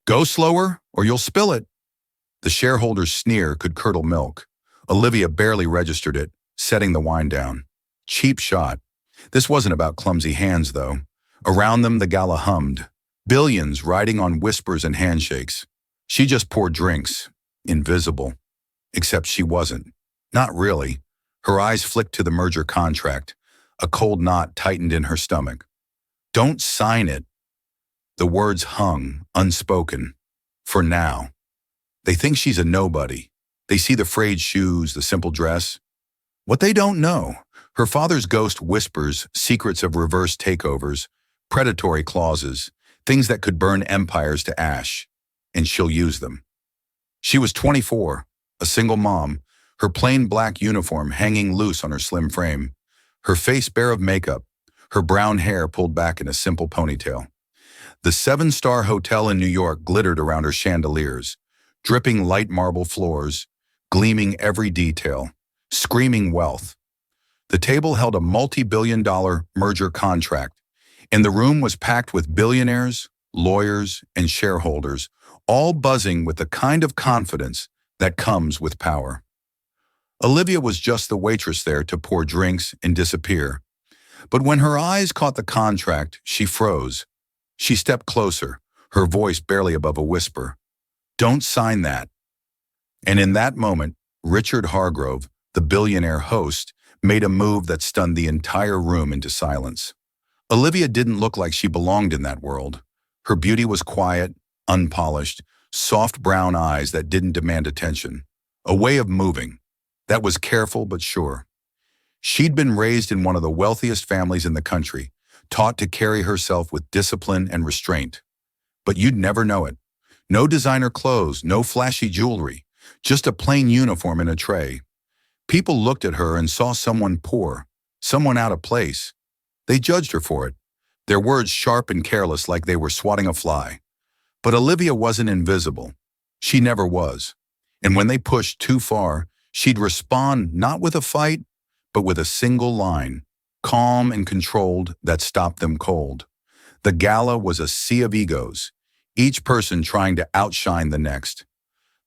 Go slower, or you'll spill it. The shareholder's sneer could curdle milk. Olivia barely registered it, setting the wine down. Cheap shot. This wasn't about clumsy hands, though. Around them, the gala hummed. Billions riding on whispers and handshakes. She just poured drinks. Invisible. Except she wasn't. Not really. Her eyes flicked to the merger contract. A cold knot tightened in her stomach. Don't sign it. The words hung, unspoken. For now. They think she's a nobody. They see the frayed shoes, the simple dress. What they don't know, her father's ghost whispers secrets of reverse takeovers, predatory clauses, things that could burn empires to ash, and she'll use them. She was 24, a single mom, her plain black uniform hanging loose on her slim frame, her face bare of makeup, her brown hair pulled back in a simple ponytail. The seven-star hotel in New York glittered around her chandeliers, dripping light marble floors, gleaming every detail, screaming wealth. The table held a multi-billion-dollar merger contract, and the room was packed with billionaires, lawyers, and shareholders, all buzzing with the kind of confidence that comes with power. Olivia was just the waitress there to pour drinks and disappear. But when her eyes caught the contract, she froze. She stepped closer, her voice barely above a whisper. Don't sign that. And in that moment, Richard Hargrove, the billionaire host, made a move that stunned the entire room into silence. Olivia didn't look like she belonged in that world. Her beauty was quiet, unpolished, soft brown eyes that didn't demand attention. A way of moving that was careful but sure. She'd been raised in one of the wealthiest families in the country, taught to carry herself with discipline and restraint. But you'd never know it. No designer clothes, no flashy jewelry, just a plain uniform in a tray. People looked at her and saw someone poor, someone out of place. They judged her for it, their words sharp and careless like they were swatting a fly. But Olivia wasn't invisible. She never was. And when they pushed too far, she'd respond not with a fight, but with a single line, calm and controlled, that stopped them cold. The gala was a sea of egos, each person trying to outshine the next.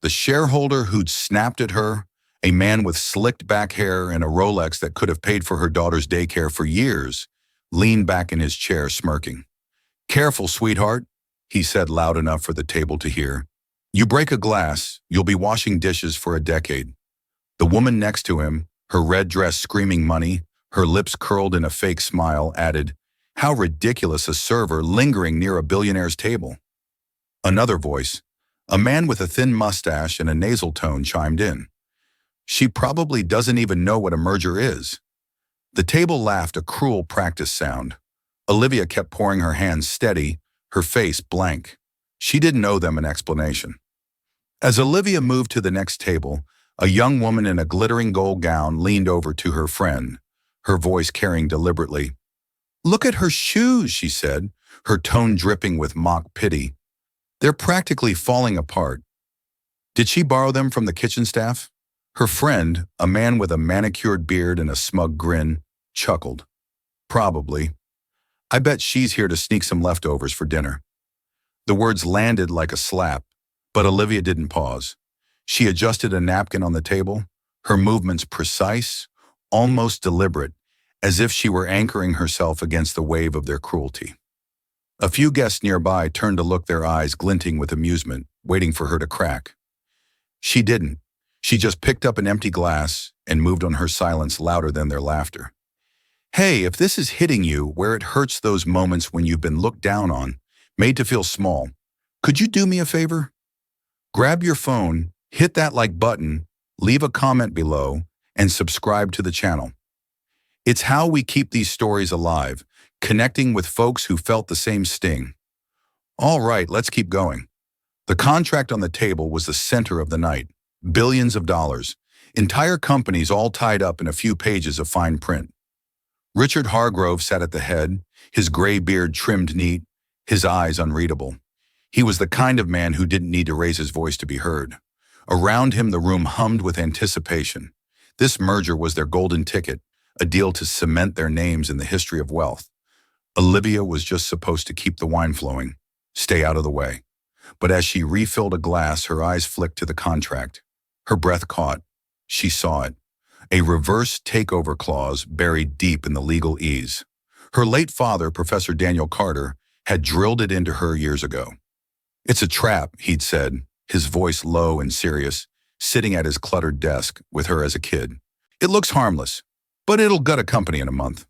The shareholder who'd snapped at her, a man with slicked back hair and a Rolex that could have paid for her daughter's daycare for years, leaned back in his chair smirking. Careful, sweetheart, he said loud enough for the table to hear. You break a glass, you'll be washing dishes for a decade. The woman next to him, her red dress screaming money, her lips curled in a fake smile, added, how ridiculous, a server lingering near a billionaire's table. Another voice, a man with a thin mustache and a nasal tone, chimed in. She probably doesn't even know what a merger is. The table laughed a cruel practice sound. Olivia kept pouring her hands steady, her face blank. She didn't owe them an explanation. As Olivia moved to the next table, a young woman in a glittering gold gown leaned over to her friend, her voice carrying deliberately. Look at her shoes, she said, her tone dripping with mock pity. They're practically falling apart. Did she borrow them from the kitchen staff? Her friend, a man with a manicured beard and a smug grin, chuckled. Probably. I bet she's here to sneak some leftovers for dinner. The words landed like a slap, but Olivia didn't pause. She adjusted a napkin on the table, her movements precise, almost deliberate, as if she were anchoring herself against the wave of their cruelty. A few guests nearby turned to look, their eyes glinting with amusement, waiting for her to crack. She didn't. She just picked up an empty glass and moved on, her silence louder than their laughter. Hey, if this is hitting you where it hurts, those moments when you've been looked down on, made to feel small, could you do me a favor? Grab your phone, hit that like button, leave a comment below, and subscribe to the channel. It's how we keep these stories alive, connecting with folks who felt the same sting. All right, let's keep going. The contract on the table was the center of the night. Billions of dollars, entire companies all tied up in a few pages of fine print. Richard Hargrove sat at the head, his gray beard trimmed neat, his eyes unreadable. He was the kind of man who didn't need to raise his voice to be heard. Around him, the room hummed with anticipation. This merger was their golden ticket, a deal to cement their names in the history of wealth. Olivia was just supposed to keep the wine flowing, stay out of the way. But as she refilled a glass, her eyes flicked to the contract. Her breath caught. She saw it. A reverse takeover clause buried deep in the legal ease. Her late father, Professor Daniel Carter, had drilled it into her years ago. "It's a trap," he'd said, his voice low and serious, sitting at his cluttered desk with her as a kid. "It looks harmless, but it'll gut a company in a month."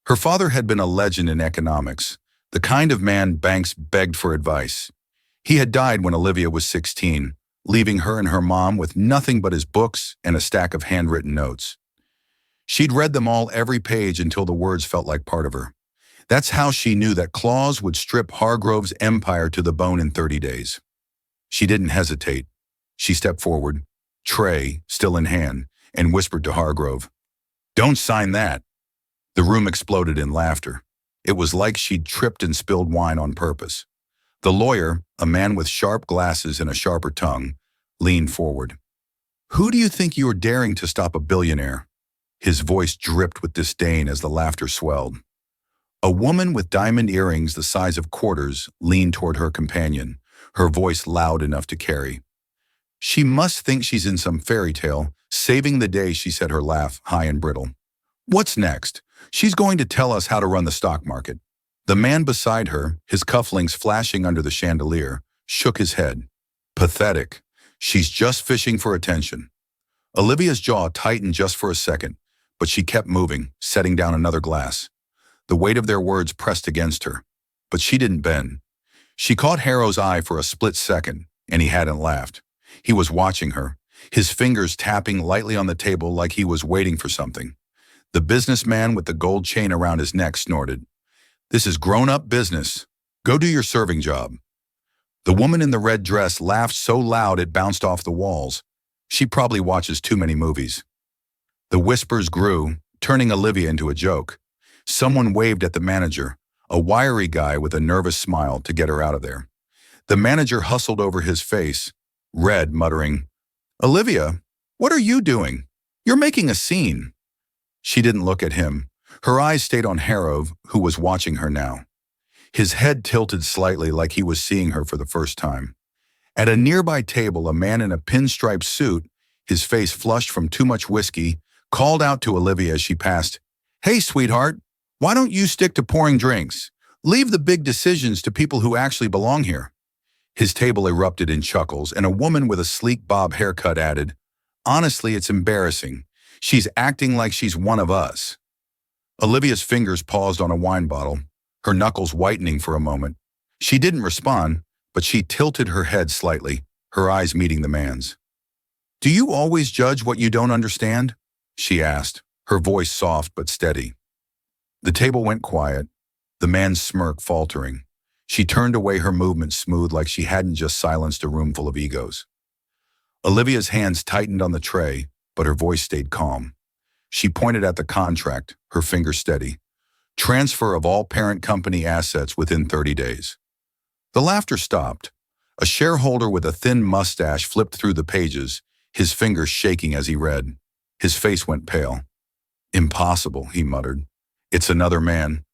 Her father had been a legend in economics, the kind of man banks begged for advice. He had died when Olivia was 16, leaving her and her mom with nothing but his books and a stack of handwritten notes. She'd read them all every page until the words felt like part of her. That's how she knew that clause would strip Hargrove's empire to the bone in 30 days. She didn't hesitate. She stepped forward, tray still in hand, and whispered to Hargrove, "Don't sign that." The room exploded in laughter. It was like she'd tripped and spilled wine on purpose. The lawyer, a man with sharp glasses and a sharper tongue, leaned forward. "Who do you think you are daring to stop a billionaire?" His voice dripped with disdain as the laughter swelled. A woman with diamond earrings the size of quarters leaned toward her companion, her voice loud enough to carry. "She must think she's in some fairy tale, saving the day," she said, her laugh high and brittle. "What's next? She's going to tell us how to run the stock market." The man beside her, his cufflinks flashing under the chandelier, shook his head. "Pathetic. She's just fishing for attention." Olivia's jaw tightened just for a second, but she kept moving, setting down another glass. The weight of their words pressed against her, but she didn't bend. She caught Harrow's eye for a split second, and he hadn't laughed. He was watching her, his fingers tapping lightly on the table like he was waiting for something. The businessman with the gold chain around his neck snorted. "This is grown-up business. Go do your serving job." The woman in the red dress laughed so loud it bounced off the walls. She probably watches too many movies. The whispers grew, turning Olivia into a joke. Someone waved at the manager, a wiry guy with a nervous smile, to get her out of there. The manager hustled over his face, red, muttering, "Olivia, what are you doing? You're making a scene." She didn't look at him. Her eyes stayed on Harrow, who was watching her now. His head tilted slightly like he was seeing her for the first time. At a nearby table, a man in a pinstripe suit, his face flushed from too much whiskey, called out to Olivia as she passed, "Hey, sweetheart, why don't you stick to pouring drinks? Leave the big decisions to people who actually belong here." His table erupted in chuckles, and a woman with a sleek bob haircut added, "Honestly, it's embarrassing. She's acting like she's one of us." Olivia's fingers paused on a wine bottle, her knuckles whitening for a moment. She didn't respond, but she tilted her head slightly, her eyes meeting the man's. "Do you always judge what you don't understand?" she asked, her voice soft but steady. The table went quiet, the man's smirk faltering. She turned away, her movement smooth like she hadn't just silenced a room full of egos. Olivia's hands tightened on the tray, but her voice stayed calm. She pointed at the contract, her finger steady. "Transfer of all parent company assets within 30 days. The laughter stopped. A shareholder with a thin mustache flipped through the pages, his fingers shaking as he read. His face went pale. "Impossible," he muttered. It's another man,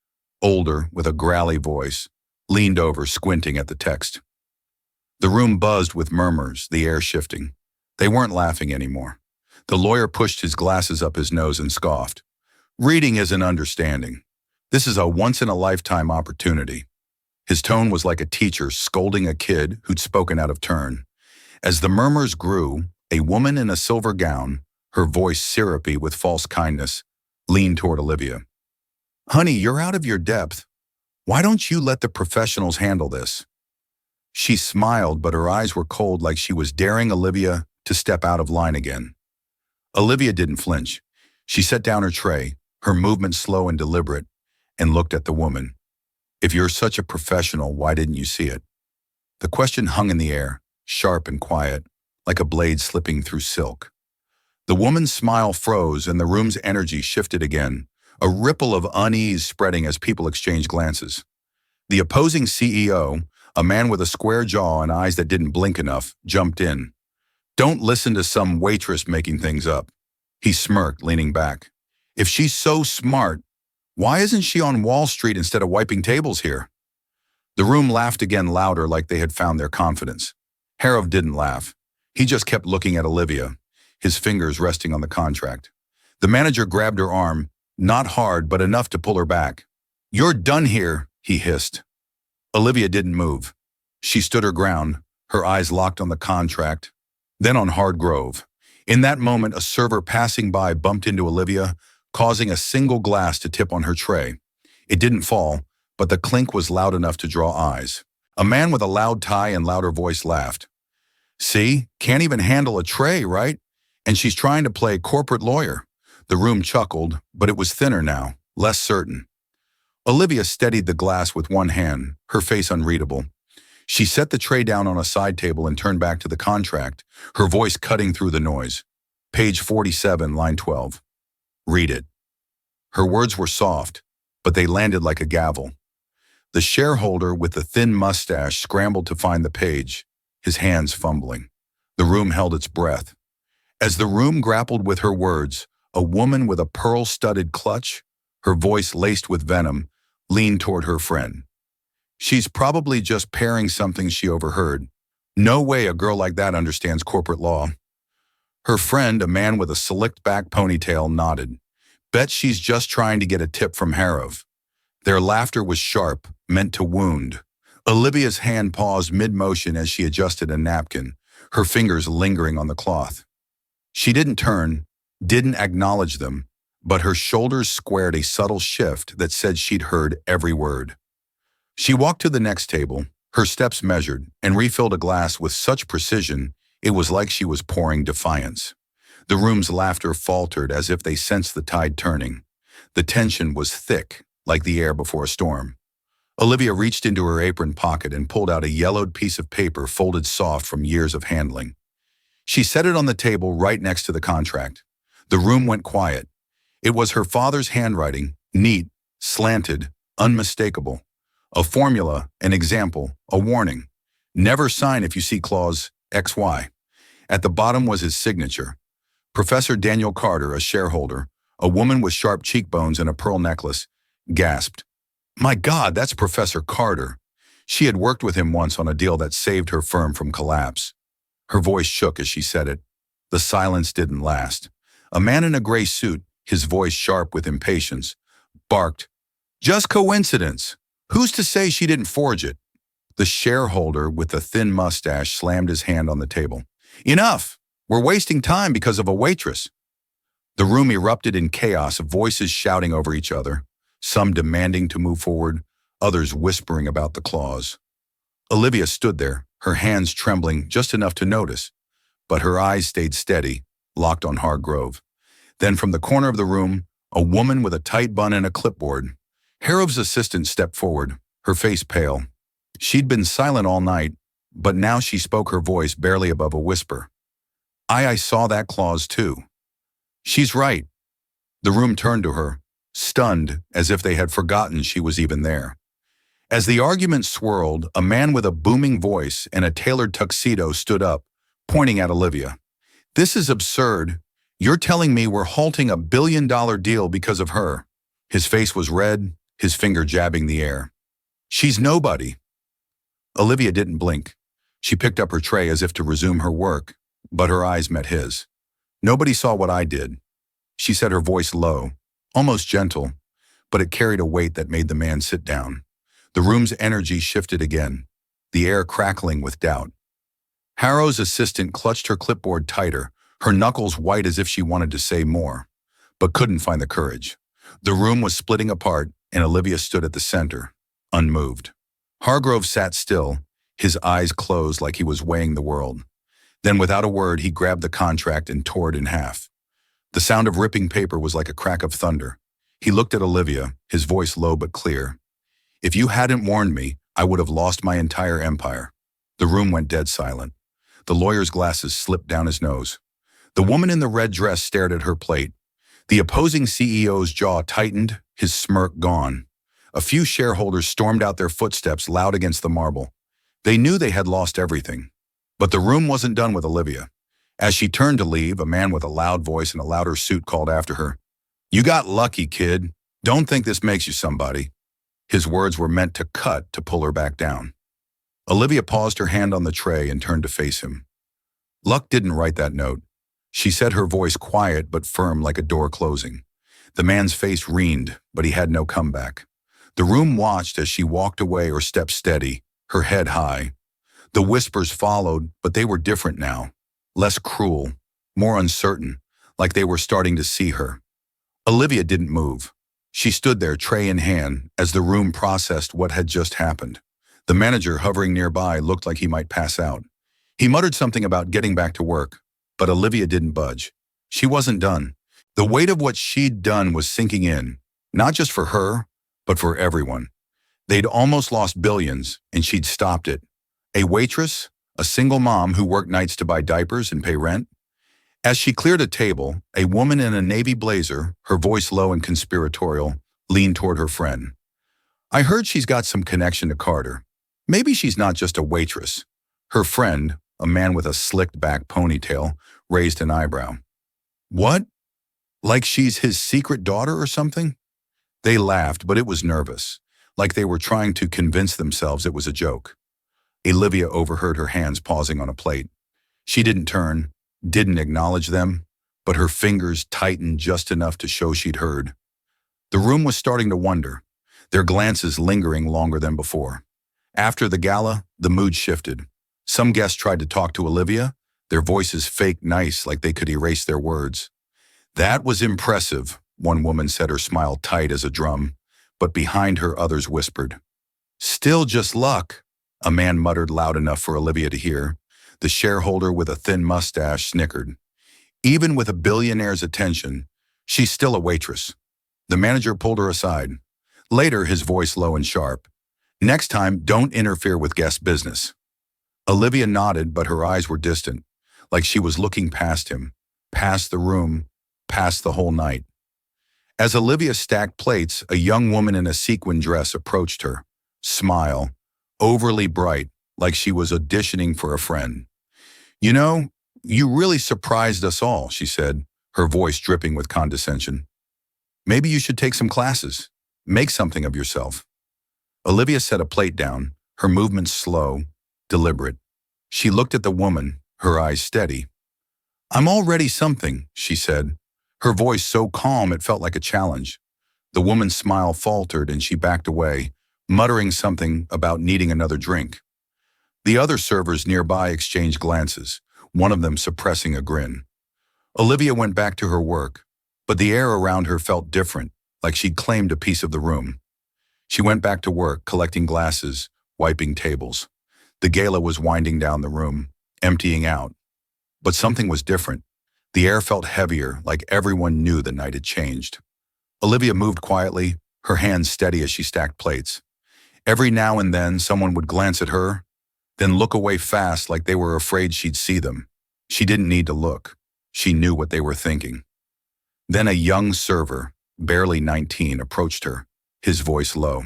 older, with a growly voice, leaned over, squinting at the text. The room buzzed with murmurs, the air shifting. They weren't laughing anymore. The lawyer pushed his glasses up his nose and scoffed. "Reading isn't understanding. This is a once-in-a-lifetime opportunity." His tone was like a teacher scolding a kid who'd spoken out of turn. As the murmurs grew, a woman in a silver gown, her voice syrupy with false kindness, leaned toward Olivia. "Honey, you're out of your depth. Why don't you let the professionals handle this?" She smiled, but her eyes were cold, like she was daring Olivia to step out of line again. Olivia didn't flinch. She set down her tray, her movement slow and deliberate, and looked at the woman. "If you're such a professional, why didn't you see it?" The question hung in the air, sharp and quiet, like a blade slipping through silk. The woman's smile froze and the room's energy shifted again, a ripple of unease spreading as people exchanged glances. The opposing CEO, a man with a square jaw and eyes that didn't blink enough, jumped in. "Don't listen to some waitress making things up." He smirked, leaning back. "If she's so smart, why isn't she on Wall Street instead of wiping tables here?" The room laughed again, louder, like they had found their confidence. Harov didn't laugh. He just kept looking at Olivia, his fingers resting on the contract. The manager grabbed her arm, not hard, but enough to pull her back. "You're done here," he hissed. Olivia didn't move. She stood her ground, her eyes locked on the contract, then on Hardgrove. In that moment, a server passing by bumped into Olivia, causing a single glass to tip on her tray. It didn't fall, but the clink was loud enough to draw eyes. A man with a loud tie and louder voice laughed. "See, can't even handle a tray, right? And she's trying to play corporate lawyer." The room chuckled, but it was thinner now, less certain. Olivia steadied the glass with one hand, her face unreadable. She set the tray down on a side table and turned back to the contract, her voice cutting through the noise. "Page 47, line 12. Read it." Her words were soft, but they landed like a gavel. The shareholder with the thin mustache scrambled to find the page, his hands fumbling. The room held its breath. As the room grappled with her words, a woman with a pearl-studded clutch, her voice laced with venom, leaned toward her friend. "She's probably just parrying something she overheard. No way a girl like that understands corporate law." Her friend, a man with a slicked-back ponytail, nodded. "Bet she's just trying to get a tip from Harov." Their laughter was sharp, meant to wound. Olivia's hand paused mid-motion as she adjusted a napkin, her fingers lingering on the cloth. She didn't turn, didn't acknowledge them, but her shoulders squared a subtle shift that said she'd heard every word. She walked to the next table, her steps measured, and refilled a glass with such precision it was like she was pouring defiance. The room's laughter faltered as if they sensed the tide turning. The tension was thick, like the air before a storm. Olivia reached into her apron pocket and pulled out a yellowed piece of paper folded soft from years of handling. She set it on the table right next to the contract. The room went quiet. It was her father's handwriting, neat, slanted, unmistakable. A formula, an example, a warning. "Never sign if you see clause XY. At the bottom was his signature. Professor Daniel Carter, a shareholder, a woman with sharp cheekbones and a pearl necklace, gasped. "My God, that's Professor Carter." She had worked with him once on a deal that saved her firm from collapse. Her voice shook as she said it. The silence didn't last. A man in a gray suit, his voice sharp with impatience, barked, "Just coincidence. Who's to say she didn't forge it?" The shareholder with the thin mustache slammed his hand on the table. "Enough! We're wasting time because of a waitress." The room erupted in chaos, voices shouting over each other, some demanding to move forward, others whispering about the clause. Olivia stood there, her hands trembling just enough to notice, but her eyes stayed steady, locked on Hargrove. Then from the corner of the room, a woman with a tight bun and a clipboard. Harov's assistant stepped forward, her face pale. She'd been silent all night, but now she spoke, her voice barely above a whisper. I saw that clause too." "She's right." The room turned to her, stunned, as if they had forgotten she was even there. As the argument swirled, a man with a booming voice and a tailored tuxedo stood up, pointing at Olivia. "This is absurd. You're telling me we're halting a billion-dollar deal because of her." His face was red, his finger jabbing the air. "She's nobody." Olivia didn't blink. She picked up her tray as if to resume her work, but her eyes met his. "Nobody saw what I did," she said, her voice low, almost gentle, but it carried a weight that made the man sit down. The room's energy shifted again, the air crackling with doubt. Harrow's assistant clutched her clipboard tighter, her knuckles white as if she wanted to say more, but couldn't find the courage. The room was splitting apart, and Olivia stood at the center, unmoved. Hargrove sat still, his eyes closed like he was weighing the world. Then without a word, he grabbed the contract and tore it in half. The sound of ripping paper was like a crack of thunder. He looked at Olivia, his voice low but clear. "If you hadn't warned me, I would have lost my entire empire." The room went dead silent. The lawyer's glasses slipped down his nose. The woman in the red dress stared at her plate. The opposing CEO's jaw tightened, his smirk gone. A few shareholders stormed out their footsteps loud against the marble. They knew they had lost everything. But the room wasn't done with Olivia. As she turned to leave, a man with a loud voice and a louder suit called after her. "You got lucky, kid. Don't think this makes you somebody." His words were meant to cut to pull her back down. Olivia paused her hand on the tray and turned to face him. Luck didn't write that note. She said, her voice quiet but firm like a door closing. The man's face reened, but he had no comeback. The room watched as she walked away or stepped steady, her head high. The whispers followed, but they were different now. Less cruel, more uncertain, like they were starting to see her. Olivia didn't move. She stood there, tray in hand, as the room processed what had just happened. The manager hovering nearby looked like he might pass out. He muttered something about getting back to work, but Olivia didn't budge. She wasn't done. The weight of what she'd done was sinking in, not just for her, but for everyone. They'd almost lost billions, and she'd stopped it. A waitress, a single mom who worked nights to buy diapers and pay rent. As she cleared a table, a woman in a navy blazer, her voice low and conspiratorial, leaned toward her friend. I heard she's got some connection to Carter. Maybe she's not just a waitress. Her friend, a man with a slicked back ponytail, raised an eyebrow. What? Like she's his secret daughter or something? They laughed, but it was nervous, like they were trying to convince themselves it was a joke. Olivia overheard her hands pausing on a plate. She didn't turn, didn't acknowledge them, but her fingers tightened just enough to show she'd heard. The room was starting to wonder, their glances lingering longer than before. After the gala, the mood shifted. Some guests tried to talk to Olivia, their voices fake nice like they could erase their words. That was impressive, one woman said, her smile tight as a drum, but behind her others whispered. Still just luck, a man muttered loud enough for Olivia to hear. The shareholder with a thin mustache snickered. Even with a billionaire's attention, she's still a waitress. The manager pulled her aside. Later, his voice low and sharp. Next time, don't interfere with guest business. Olivia nodded, but her eyes were distant, like she was looking past him, past the room, past the whole night. As Olivia stacked plates, a young woman in a sequin dress approached her, smile, overly bright, like she was auditioning for a friend. You know, you really surprised us all, she said, her voice dripping with condescension. Maybe you should take some classes. Make something of yourself. Olivia set a plate down, her movements slow, deliberate. She looked at the woman, her eyes steady. I'm already something, she said, her voice so calm it felt like a challenge. The woman's smile faltered and she backed away, muttering something about needing another drink. The other servers nearby exchanged glances, one of them suppressing a grin. Olivia went back to her work, but the air around her felt different, like she'd claimed a piece of the room. She went back to work, collecting glasses, wiping tables. The gala was winding down the room, emptying out. But something was different. The air felt heavier, like everyone knew the night had changed. Olivia moved quietly, her hands steady as she stacked plates. Every now and then, someone would glance at her, then look away fast like they were afraid she'd see them. She didn't need to look. She knew what they were thinking. Then a young server, barely 19, approached her, his voice low.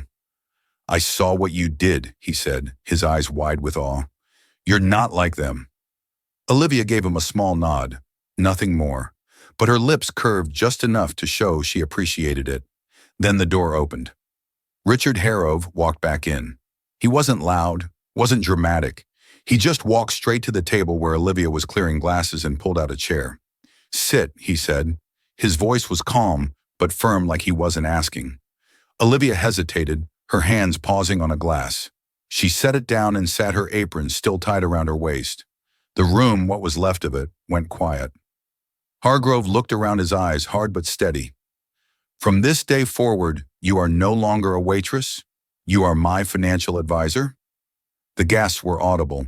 I saw what you did, he said, his eyes wide with awe. You're not like them. Olivia gave him a small nod, nothing more, but her lips curved just enough to show she appreciated it. Then the door opened. Richard Harrove walked back in. He wasn't loud, wasn't dramatic. He just walked straight to the table where Olivia was clearing glasses and pulled out a chair. Sit, he said. His voice was calm, but firm like he wasn't asking. Olivia hesitated, her hands pausing on a glass. She set it down and sat, her apron still tied around her waist. The room, what was left of it, went quiet. Hargrove looked around, his eyes hard but steady. From this day forward, you are no longer a waitress. You are my financial advisor. The gasps were audible.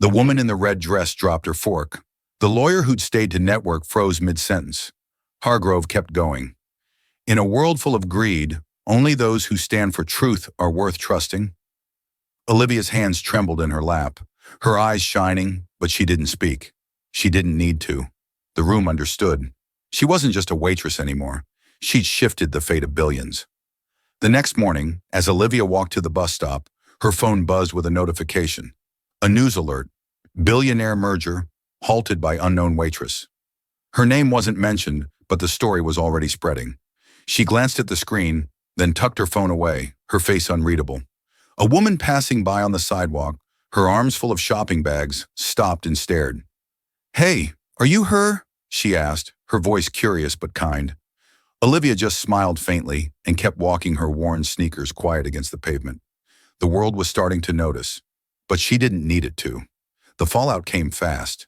The woman in the red dress dropped her fork. The lawyer who'd stayed to network froze mid-sentence. Hargrove kept going. In a world full of greed, only those who stand for truth are worth trusting. Olivia's hands trembled in her lap, her eyes shining, but she didn't speak. She didn't need to. The room understood. She wasn't just a waitress anymore. She'd shifted the fate of billions. The next morning, as Olivia walked to the bus stop, her phone buzzed with a notification. A news alert. Billionaire merger, halted by unknown waitress. Her name wasn't mentioned, but the story was already spreading. She glanced at the screen, then tucked her phone away, her face unreadable. A woman passing by on the sidewalk, her arms full of shopping bags, stopped and stared. "Hey, are you her?" she asked, her voice curious but kind. Olivia just smiled faintly and kept walking, her worn sneakers quiet against the pavement. The world was starting to notice, but she didn't need it to. The fallout came fast.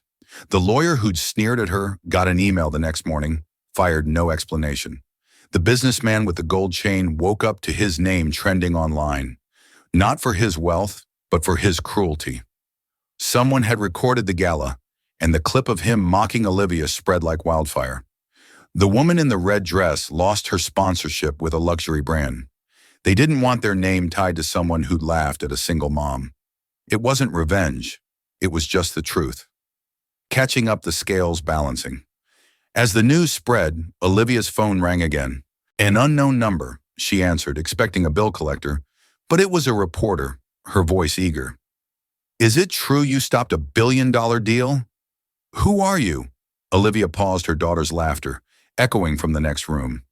The lawyer who'd sneered at her got an email the next morning, fired no explanation. The businessman with the gold chain woke up to his name trending online, not for his wealth, but for his cruelty. Someone had recorded the gala, and the clip of him mocking Olivia spread like wildfire. The woman in the red dress lost her sponsorship with a luxury brand. They didn't want their name tied to someone who'd laughed at a single mom. It wasn't revenge. It was just the truth. Catching up, the scales balancing. As the news spread, Olivia's phone rang again. An unknown number. She answered, expecting a bill collector, but it was a reporter, her voice eager. "Is it true you stopped a billion-dollar deal?" "Who are you?" Olivia paused, her daughter's laughter echoing from the next room.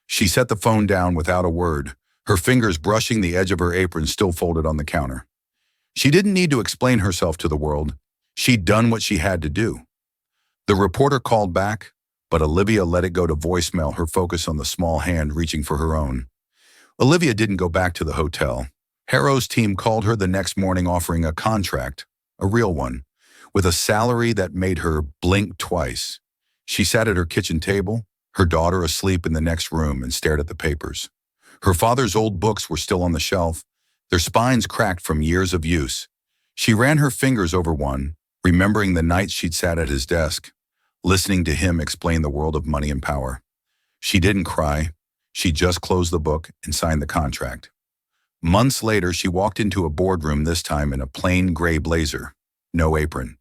She set the phone down without a word, her fingers brushing the edge of her apron still folded on the counter. She didn't need to explain herself to the world. She'd done what she had to do. The reporter called back, but Olivia let it go to voicemail, her focus on the small hand reaching for her own. Olivia didn't go back to the hotel. Harrow's team called her the next morning offering a contract, a real one, with a salary that made her blink twice. She sat at her kitchen table, her daughter asleep in the next room, and stared at the papers. Her father's old books were still on the shelf, their spines cracked from years of use. She ran her fingers over one, remembering the nights she'd sat at his desk, listening to him explain the world of money and power. She didn't cry. She just closed the book and signed the contract. Months later, she walked into a boardroom, this time in a plain gray blazer, no apron.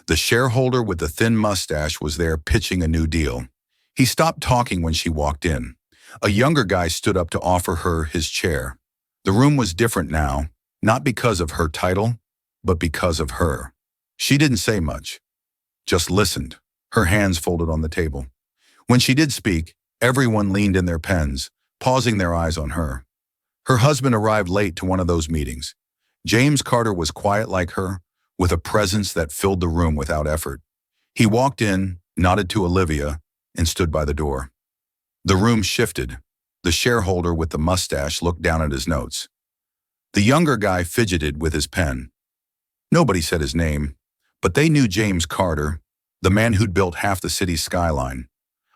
The shareholder with the thin mustache was there pitching a new deal. He stopped talking when she walked in. A younger guy stood up to offer her his chair. The room was different now, not because of her title, but because of her. She didn't say much, just listened, her hands folded on the table. When she did speak, everyone leaned in their pens, pausing their eyes on her. Her husband arrived late to one of those meetings. James Carter was quiet like her, with a presence that filled the room without effort. He walked in, nodded to Olivia, and stood by the door. The room shifted. The shareholder with the mustache looked down at his notes. The younger guy fidgeted with his pen. Nobody said his name, but they knew James Carter, the man who'd built half the city's skyline.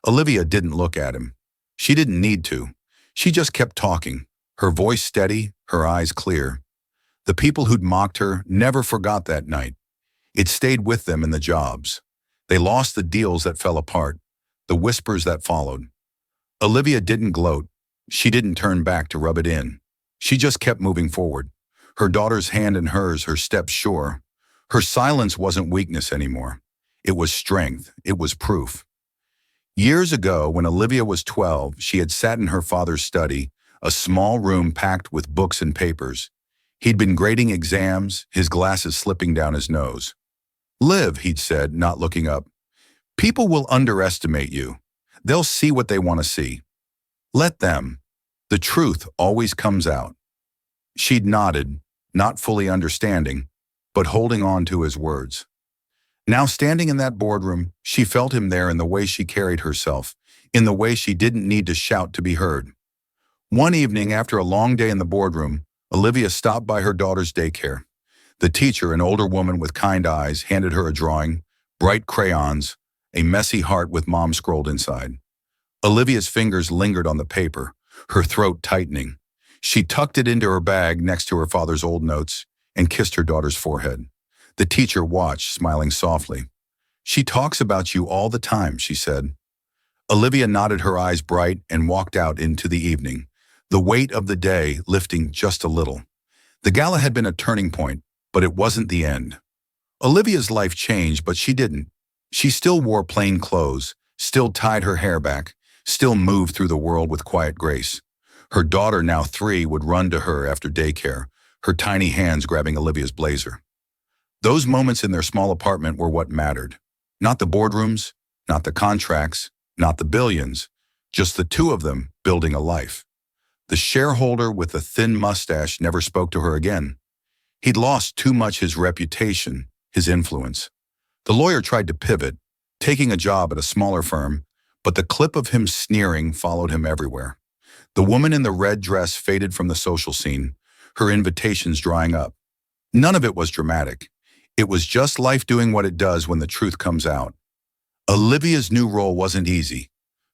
Olivia didn't look at him. She didn't need to. She just kept talking, her voice steady, her eyes clear. The people who'd mocked her never forgot that night. It stayed with them in the jobs. They lost the deals that fell apart, the whispers that followed. Olivia didn't gloat. She didn't turn back to rub it in. She just kept moving forward, her daughter's hand in hers, her steps sure. Her silence wasn't weakness anymore. It was strength. It was proof. Years ago, when Olivia was 12, she had sat in her father's study, a small room packed with books and papers. He'd been grading exams, his glasses slipping down his nose. "Liv," he'd said, not looking up. "People will underestimate you. They'll see what they want to see. Let them. The truth always comes out." She'd nodded, not fully understanding, but holding on to his words. Now standing in that boardroom, she felt him there in the way she carried herself, in the way she didn't need to shout to be heard. One evening, after a long day in the boardroom, Olivia stopped by her daughter's daycare. The teacher, an older woman with kind eyes, handed her a drawing, bright crayons, a messy heart with mom scrolled inside. Olivia's fingers lingered on the paper, her throat tightening. She tucked it into her bag next to her father's old notes and kissed her daughter's forehead. The teacher watched, smiling softly. "She talks about you all the time," she said. Olivia nodded, her eyes bright, and walked out into the evening, the weight of the day lifting just a little. The gala had been a turning point, but it wasn't the end. Olivia's life changed, but she didn't. She still wore plain clothes, still tied her hair back, still moved through the world with quiet grace. Her daughter, now 3, would run to her after daycare, her tiny hands grabbing Olivia's blazer. Those moments in their small apartment were what mattered. Not the boardrooms, not the contracts, not the billions, just the two of them building a life. The shareholder with the thin mustache never spoke to her again. He'd lost too much his reputation, his influence. The lawyer tried to pivot, taking a job at a smaller firm, but the clip of him sneering followed him everywhere. The woman in the red dress faded from the social scene, her invitations drying up. None of it was dramatic. It was just life doing what it does when the truth comes out. Olivia's new role wasn't easy.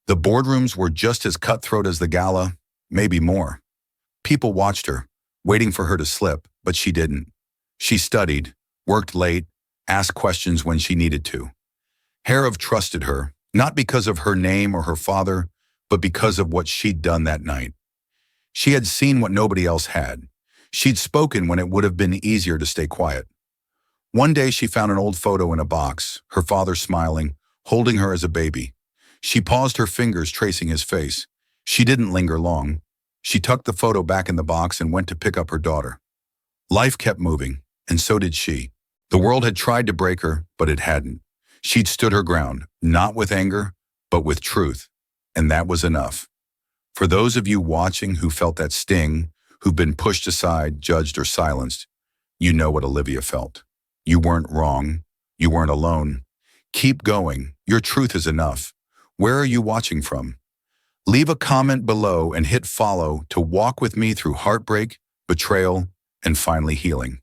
The boardrooms were just as cutthroat as the gala, maybe more. People watched her, waiting for her to slip, but she didn't. She studied, worked late, asked questions when she needed to. Harov trusted her, not because of her name or her father, but because of what she'd done that night. She had seen what nobody else had. She'd spoken when it would have been easier to stay quiet. One day she found an old photo in a box, her father smiling, holding her as a baby. She paused, her fingers tracing his face. She didn't linger long. She tucked the photo back in the box and went to pick up her daughter. Life kept moving, and so did she. The world had tried to break her, but it hadn't. She'd stood her ground, not with anger, but with truth, and that was enough. For those of you watching who felt that sting, who've been pushed aside, judged, or silenced, you know what Olivia felt. You weren't wrong. You weren't alone. Keep going. Your truth is enough. Where are you watching from? Leave a comment below and hit follow to walk with me through heartbreak, betrayal, and finally healing.